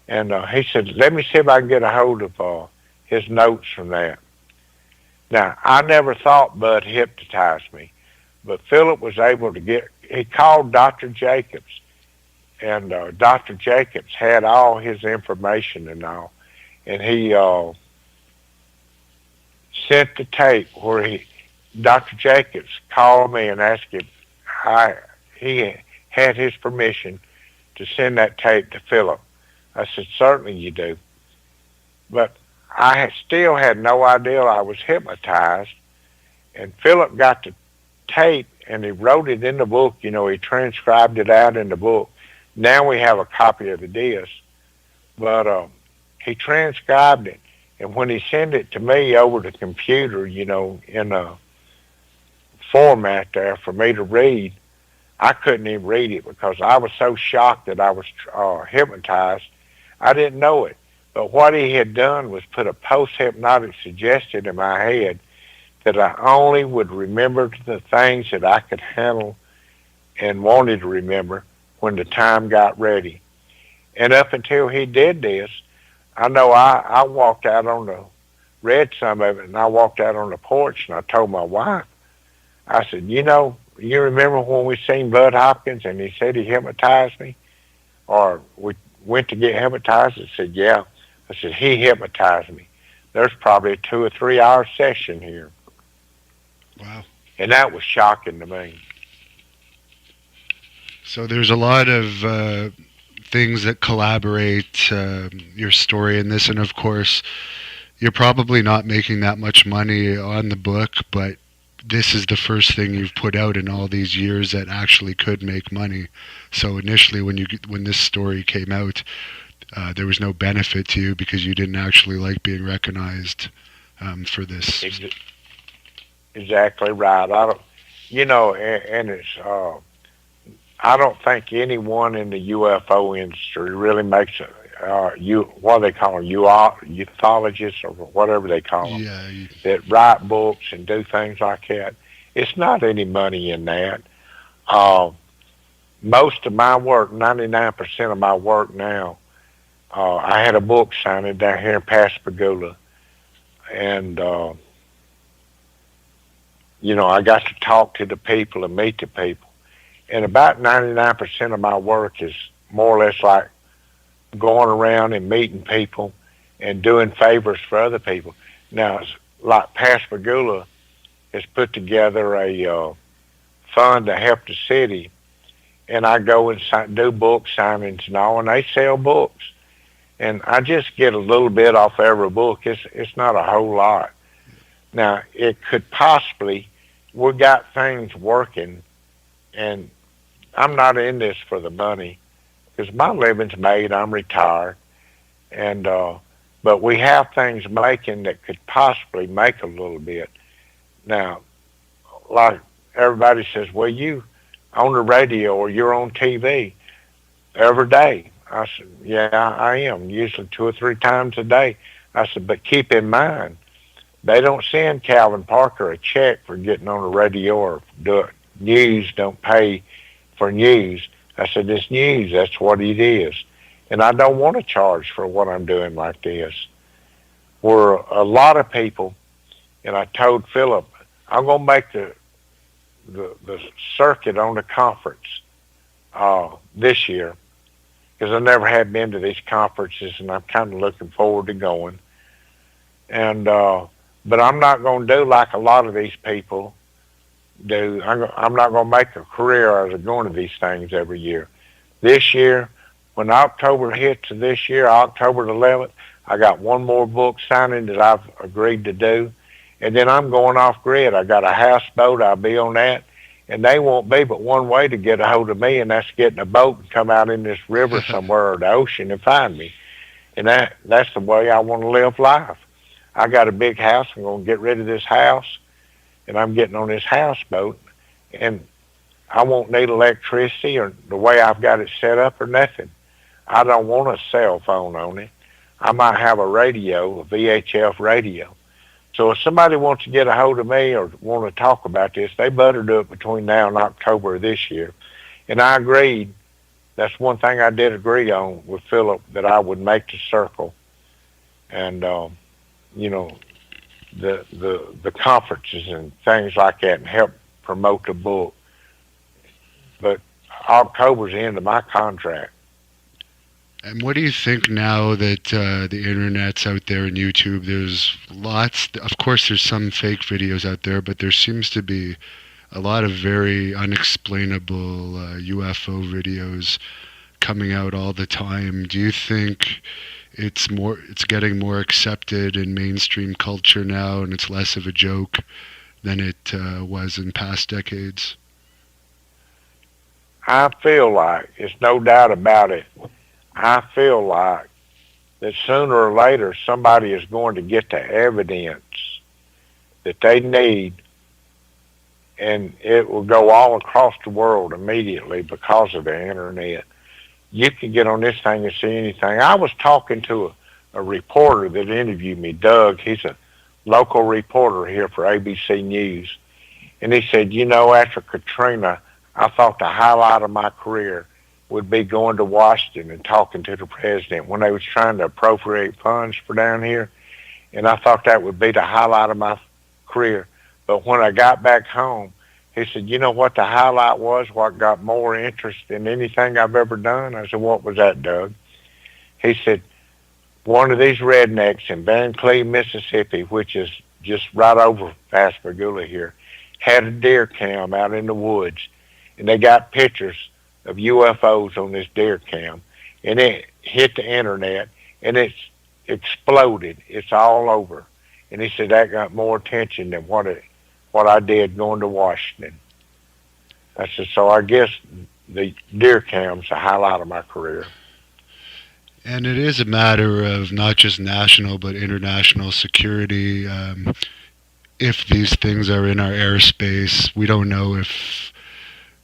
And he said, let me see if I can get a hold of his notes from that. Now, I never thought Bud hypnotized me, but Philip was able to he called Dr. Jacobs, and Dr. Jacobs had all his information and all. And he sent the tape where Dr. Jacobs called me and asked if he had his permission to send that tape to Philip. I said, certainly you do. But I still had no idea I was hypnotized. And Philip got the tape and he wrote it in the book. He transcribed it out in the book. Now we have a copy of the disc. But he transcribed it. And when he sent it to me over the computer, in a format there for me to read, I couldn't even read it because I was so shocked that I was hypnotized. I didn't know it. But what he had done was put a post-hypnotic suggestion in my head that I only would remember the things that I could handle and wanted to remember when the time got ready. And up until he did this, I know I walked out read some of it, and I walked out on the porch and I told my wife, I said, you remember when we seen Bud Hopkins and he said he hypnotized me? Or we went to get hypnotized? I said, yeah. I said, he hypnotized me. There's probably a 2 or 3 hour session here. Wow. And that was shocking to me. So there's a lot of things that collaborate your story in this, and of course, you're probably not making that much money on the book, but this is the first thing you've put out in all these years that actually could make money. So initially, when this story came out, there was no benefit to you because you didn't actually like being recognized for this. Exactly right. I don't, and it's. I don't think anyone in the UFO industry really makes what they call them, ufologists or whatever they call them, Yeah, that write books and do things like that. It's not any money in that. Uh, Most of my work, 99% of my work now, I had a book signing down here in Pascagoula, and I got to talk to the people and meet the people. And about 99% of my work is more or less like going around and meeting people and doing favors for other people. Now, like Pascagoula has put together a fund to help the city, and I go and do book signings and all, and they sell books. And I just get a little bit off every book. It's not a whole lot. Now, it could possibly, we got things working, and I'm not in this for the money because my living's made. I'm retired, and but we have things making that could possibly make a little bit. Now, like everybody says, well, you on the radio or you're on TV every day. I said, yeah, I am, usually 2 or 3 times a day. I said, but keep in mind, they don't send Calvin Parker a check for getting on the radio or news, don't pay for news. I said, this news, that's what it is. And I don't want to charge for what I'm doing like this. Where a lot of people, and I told Philip, I'm going to make the circuit on the conference this year because I never have been to these conferences, and I'm kind of looking forward to going. And but I'm not going to do like a lot of these people do. I'm not going to make a career out of going to these things every year. This year, when October hits of this year, October the 11th, I got one more book signing that I've agreed to do. And then I'm going off grid. I got a houseboat. I'll be on that. And they won't be but one way to get a hold of me, and that's getting a boat and come out in this river somewhere or the ocean and find me. And that's the way I want to live life. I got a big house. I'm going to get rid of this house, and I'm getting on this houseboat. And I won't need electricity or the way I've got it set up or nothing. I don't want a cell phone on it. I might have a radio, a VHF radio. So if somebody wants to get a hold of me or want to talk about this, they better do it between now and October of this year. And I agreed. That's one thing I did agree on with Philip, that I would make the circle. And, the conferences and things like that and help promote the book. But October's the end of my contract. And what do you think now that the internet's out there and YouTube? There's lots, of course, there's some fake videos out there, but there seems to be a lot of very unexplainable UFO videos coming out all the time. Do you think it's getting more accepted in mainstream culture now, and it's less of a joke than it was in past decades? I feel like, it's no doubt about it, I feel like that sooner or later somebody is going to get the evidence that they need, and it will go all across the world immediately because of the internet. You can get on this thing and see anything. I was talking to a reporter that interviewed me, Doug. He's a local reporter here for ABC News. And he said, after Katrina, I thought the highlight of my career would be going to Washington and talking to the president when they was trying to appropriate funds for down here. And I thought that would be the highlight of my career. But when I got back home, he said, you know what the highlight was, what got more interest than anything I've ever done? I said, what was that, Doug? He said, one of these rednecks in Van Cleve, Mississippi, which is just right over Pascagoula here, had a deer cam out in the woods, and they got pictures of UFOs on this deer cam, and it hit the internet, and it's exploded. It's all over. And he said that got more attention than what what I did going to Washington. I said, so I guess the deer cam's the highlight of my career. And it is a matter of not just national but international security. If these things are in our airspace, we don't know if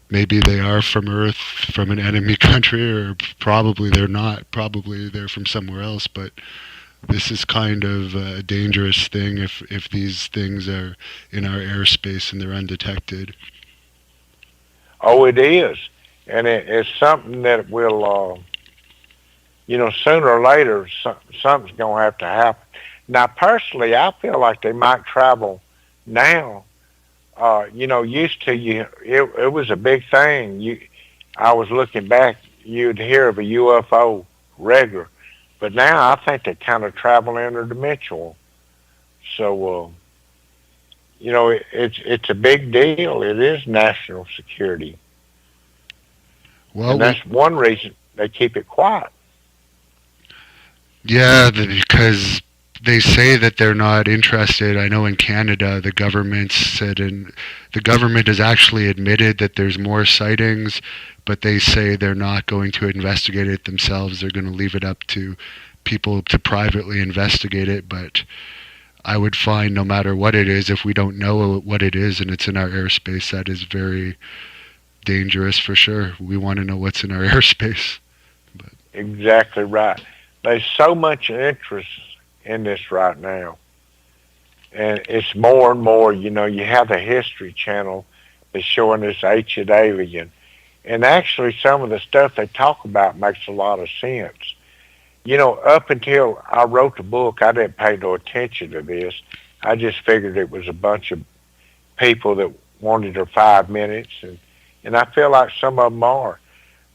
maybe they are from Earth, from an enemy country, or probably they're not. Probably they're from somewhere else. But this is kind of a dangerous thing if these things are in our airspace and they're undetected. Oh, it is. And it's something that will, sooner or later, something's going to have to happen. Now, personally, I feel like they might travel now. Used to it was a big thing. I was looking back, you'd hear of a UFO regular, but now I think they kind of travel interdimensional. So, it's a big deal. It is national security, Well, and we that's one reason they keep it quiet. yeah, because they say that they're not interested. I know in Canada, the government said, and the government has actually admitted that there's more sightings, but they say they're not going to investigate it themselves. They're going to leave it up to people to privately investigate it. But I would find no matter what it is, if we don't know what it is and it's in our airspace, that is very dangerous for sure. We want to know what's in our airspace. But Exactly right. There's so much interest in this right now, and it's more and more. You have the History Channel that's showing this ancient alien, and actually some of the stuff they talk about makes a lot of sense. Up until I wrote the book, I didn't pay no attention to this. I just figured it was a bunch of people that wanted their 5 minutes, and I feel like some of them are.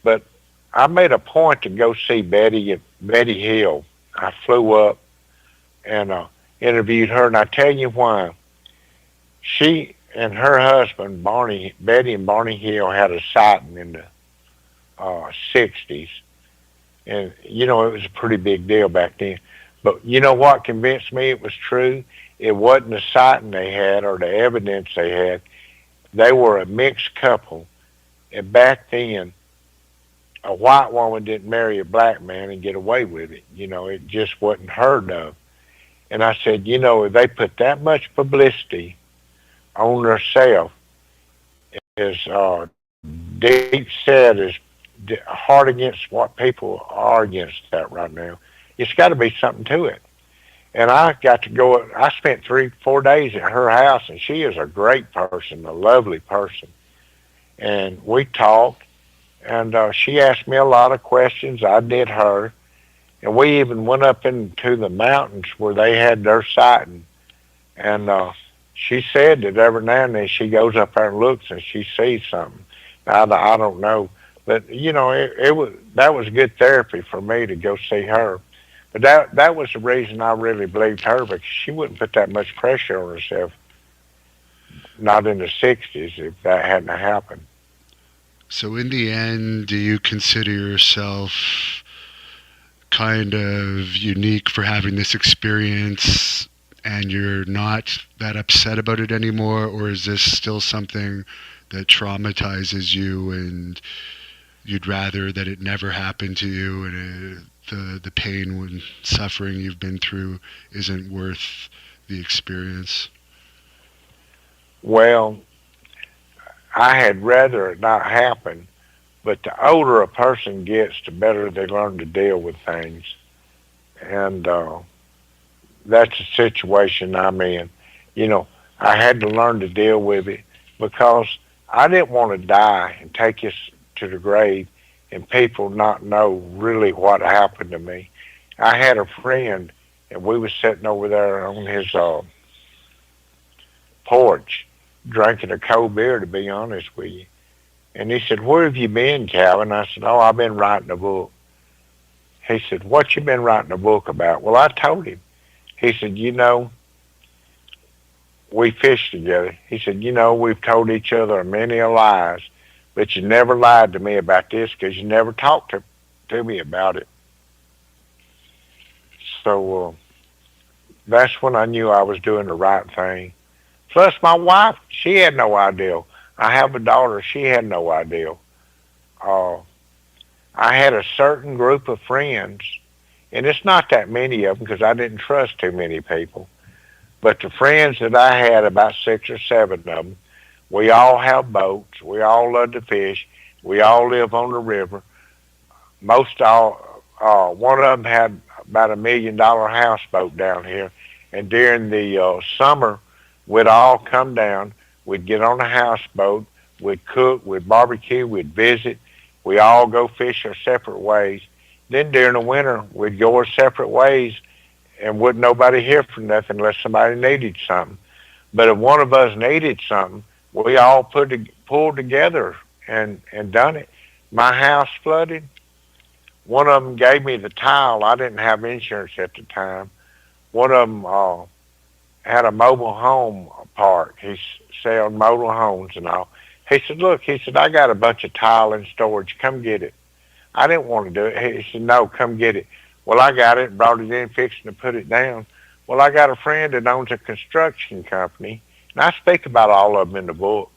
But I made a point to go see Betty Hill. I flew up and interviewed her, and I tell you why. She and her husband, Betty and Barney Hill, had a sighting in the '60s, and it was a pretty big deal back then. But you know what convinced me it was true? It wasn't the sighting they had or the evidence they had. They were a mixed couple, and back then, a white woman didn't marry a black man and get away with it. It just wasn't heard of. And I said, if they put that much publicity on themselves, as deep set, as hard against what people are against that right now, it's got to be something to it. And I got to go. I spent 3, 4 days at her house, and she is a great person, a lovely person. And we talked, and she asked me a lot of questions. I did her, and we even went up into the mountains where they had their sighting. And she said that every now and then she goes up there and looks, and she sees something. Now, I don't know, but that was good therapy for me to go see her. But that was the reason I really believed her, because she wouldn't put that much pressure on herself, not in the '60s, if that hadn't happened. so in the end, do you consider yourself kind of unique for having this experience and you're not that upset about it anymore, or is this still something that traumatizes you and you'd rather that it never happened to you, and the pain and suffering you've been through isn't worth the experience? Well, I had rather it not happen, but the older a person gets, the better they learn to deal with things. And that's the situation I'm in. You know, I had to learn to deal with it because I didn't want to die and take us to the grave and people not know really what happened to me. I had a friend, and we was sitting over there on his porch drinking a cold beer, to be honest with you. And he said, "Where have you been, Calvin?" I said, "Oh, I've been writing a book." He said, "What you been writing a book about?" Well, I told him. He said, "We fished together." He said, "We've told each other many a lies, but you never lied to me about this because you never talked to me about it." So that's when I knew I was doing the right thing. Plus, my wife, she had no idea. I have a daughter, she had no idea. Uh, I had a certain group of friends, and it's not that many of them because I didn't trust too many people. But the friends that I had, about 6 or 7 of them, we all have boats. We all love to fish. We all live on the river. One of them had about $1 million houseboat down here. And during the summer, we'd all come down. We'd get on a houseboat. We'd cook. We'd barbecue. We'd visit. We all go fish our separate ways. Then during the winter, we'd go our separate ways and wouldn't nobody hear from nothing unless somebody needed something. But if one of us needed something, we all pulled together and done it. My house flooded. One of them gave me the tile. I didn't have insurance at the time. One of them had a mobile home park. He's selling mobile homes and all. He said, look, he said, I got a bunch of tile in storage. Come get it. I didn't want to do it. He said, no, come get it. Well, I got it, brought it in, fixing to put it down. Well, I got a friend that owns a construction company, and I speak about all of them in the book.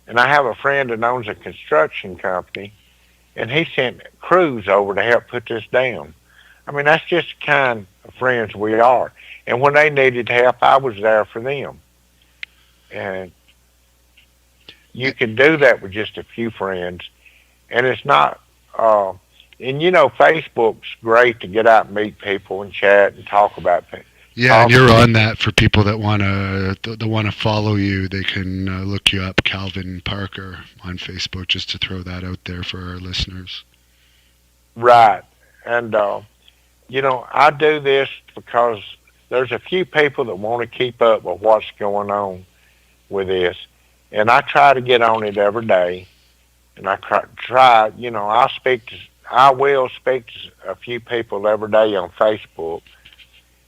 And I have a friend that owns a construction company, and he sent crews over to help put this down. I mean, that's just the kind of friends we are. And when they needed help, I was there for them. And you can do that with just a few friends. And it's not, and you know, Facebook's great to get out and meet people and chat and talk about things. Yeah, and you're on that for people that want to follow you. They can look you up, Calvin Parker, on Facebook, just to throw that out there for our listeners. Right. And, you know, I do this because there's a few people that want to keep up with what's going on with this. And I try to get on it every day. And I try, you know, I will speak to a few people every day on Facebook.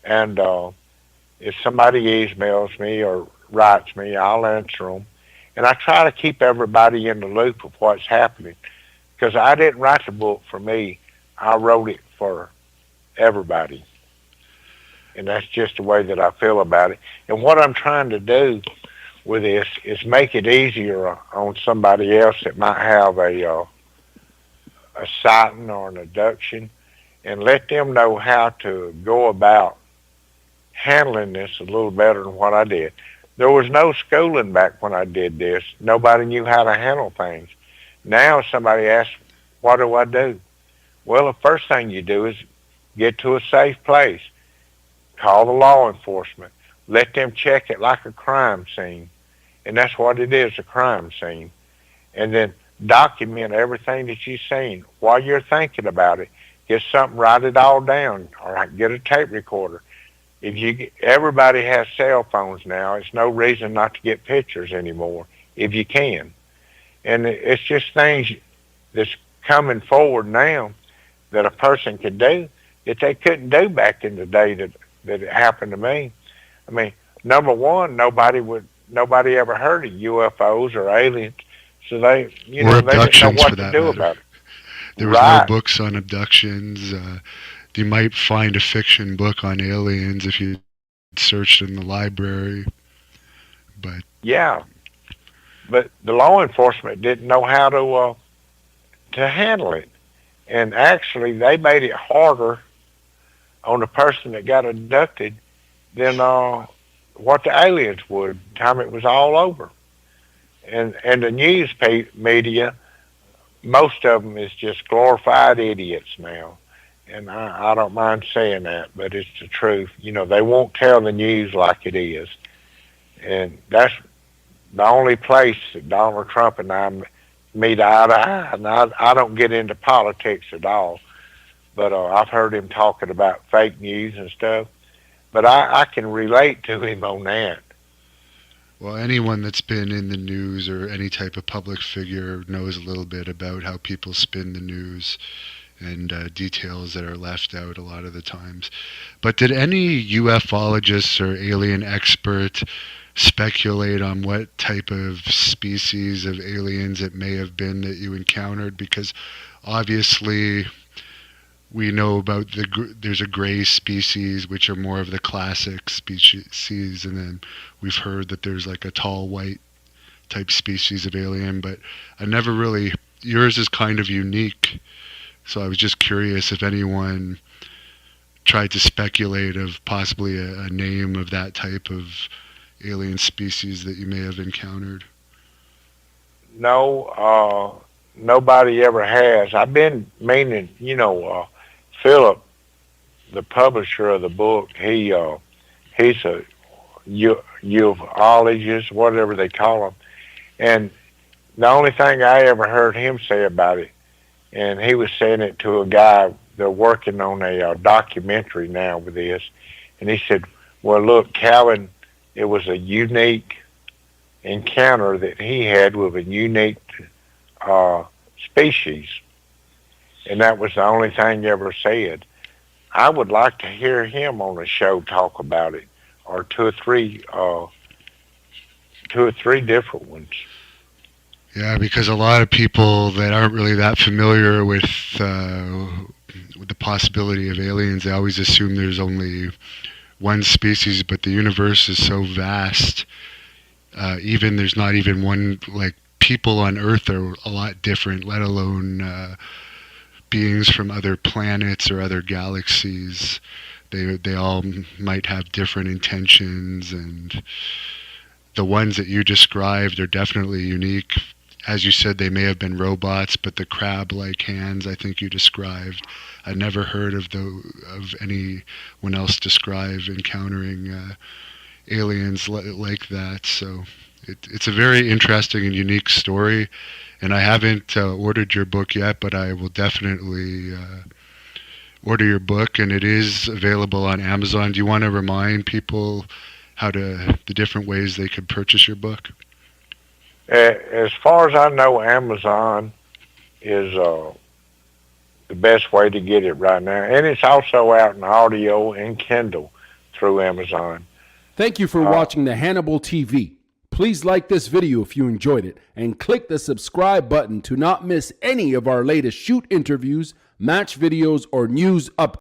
And if somebody emails me or writes me, I'll answer them. And I try to keep everybody in the loop of what's happening. Because I didn't write the book for me. I wrote it for everybody. And that's just the way that I feel about it. And what I'm trying to do with this is make it easier on somebody else that might have a sighting or an abduction, and let them know how to go about handling this a little better than what I did. There was no schooling back when I did this. Nobody knew how to handle things. Now somebody asks, what do I do? Well, the first thing you do is get to a safe place. Call the law enforcement. Let them check it like a crime scene. And that's what it is, a crime scene. And then document everything that you've seen while you're thinking about it. Get something, write it all down, or get a tape recorder. Everybody has cell phones now. It's no reason not to get pictures anymore if you can. And it's just things that's coming forward now that a person can do that they couldn't do back in the day that it happened to me. I mean, number one, nobody ever heard of UFOs or aliens, so they didn't know what to do about it. There was no books on abductions. You might find a fiction book on aliens if you searched in the library, but but the law enforcement didn't know how to handle it, and actually they made it harder on the person that got abducted than what the aliens would. Time it was all over, and the news media, most of them is just glorified idiots now. And I don't mind saying that, but it's the truth. You know, they won't tell the news like it is. And that's the only place that Donald Trump and I meet eye to eye. And I don't get into politics at all, but I've heard him talking about fake news and stuff. But I can relate to him on that. Well, anyone that's been in the news or any type of public figure knows a little bit about how people spin the news and details that are left out a lot of the times. But did any ufologists or alien expert speculate on what type of species of aliens it may have been that you encountered? Because obviously we know about there's a gray species, which are more of the classic species, and then we've heard that there's like a tall white type species of alien, but I never really. Yours is kind of unique, so I was just curious if anyone tried to speculate of possibly a name of that type of alien species that you may have encountered. No, nobody ever has. I've been meaning, Philip, the publisher of the book, he's a ufologist, whatever they call him, and the only thing I ever heard him say about it, and he was saying it to a guy. They're working on a documentary now with this, and he said, "Well, look, Calvin, it was a unique encounter that he had with a unique species, and that was the only thing he ever said." I would like to hear him on a show talk about it, or two or three different ones. Yeah, because a lot of people that aren't really that familiar with the possibility of aliens, they always assume there's only one species, but the universe is so vast. Even there's not even one, like people on Earth are a lot different, let alone beings from other planets or other galaxies. They all might have different intentions, and the ones that you described are definitely unique. As you said, they may have been robots, but the crab-like hands I think you described, I never heard of anyone else describe encountering aliens like that. So it's a very interesting and unique story. And I haven't ordered your book yet, but I will definitely order your book, and it is available on Amazon. Do you want to remind people the different ways they could purchase your book? As far as I know, Amazon is the best way to get it right now, and it's also out in audio and Kindle through Amazon. Thank you for watching the Hannibal TV. Please like this video if you enjoyed it, and click the subscribe button to not miss any of our latest shoot interviews, match videos, or news updates.